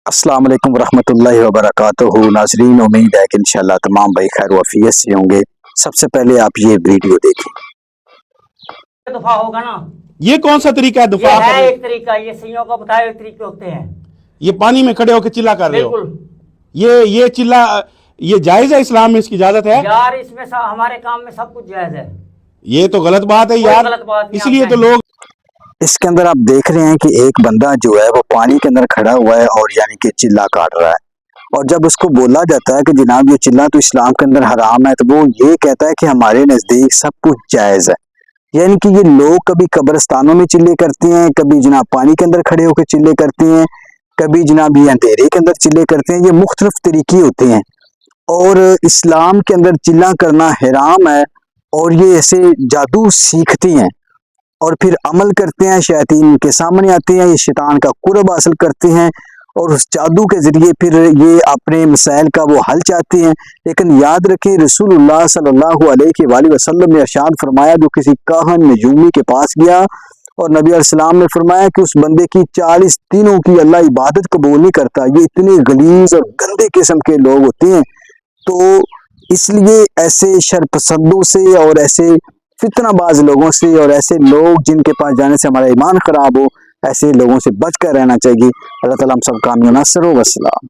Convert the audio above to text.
अस्सलाम वालेकुम रहमतुल्लाहि व बरकातुहू। नाजरीन, उम्मीद है कि इंशाल्लाह तमाम भाई खैर वफियत से होंगे। सबसे पहले आप ये वीडियो देखें। दफा होगा ना। ये कौन सा तरीका है ये दुफा है करने? एक तरीका, ये सैयों को बताए हुए तरीके होते हैं। ये पानी में खड़े होकर चिल्ला कर रहे हो? बिल्कुल। ये चिल्ला, ये जायज है? इस्लाम में इसकी इजाजत है? यार इसमें हमारे काम में सब कुछ जायज है। ये तो गलत बात है कोई यार। गलत बात नहीं, इसलिए आप तो लोग इसके अंदर आप देख रहे हैं कि एक बंदा जो है वो पानी के अंदर खड़ा हुआ है और यानी कि चिल्ला काट रहा है। और जब उसको बोला जाता है कि जनाब ये चिल्ला तो इस्लाम के अंदर हराम है, तो वो ये कहता है कि हमारे नज़दीक सब कुछ जायज़ है। यानी कि ये लोग कभी कब्रिस्तानों में चिल्ले करते हैं, कभी जनाब पानी के अंदर खड़े होकर चिल्ले करते हैं, कभी जनाब ये अंधेरे के अंदर चिल्ले करते हैं। ये मुख्तलिफ तरीके होते हैं और इस्लाम के अंदर चिल्ला करना हराम है। और ये ऐसे जादू सीखते हैं और फिर अमल करते हैं, शैतान के सामने आते हैं, ये शैतान का कुर्ब हासिल करते हैं और उस जादू के ज़रिए फिर ये अपने मसाइल का वो हल चाहते हैं। लेकिन याद रखें, रसूलुल्लाह सल्लल्लाहु अलैहि वसल्लम ने इरशाद फरमाया, जो किसी काहन नजूमी के पास गया और नबी अलैहिस्सलाम ने फरमाया कि उस बंदे की 40 दिनों की अल्लाह इबादत कबूल नहीं करता। ये इतने गलीज और गंदे किस्म के लोग होते हैं। तो इसलिए ऐसे शरपसंदों से और ऐसे फितनाबाज लोगों से और ऐसे लोग जिनके पास जाने से हमारा ईमान खराब हो, ऐसे लोगों से बच कर रहना चाहिए। अल्लाह ताला हम सब कामयाब नसर हो। वस्सलाम।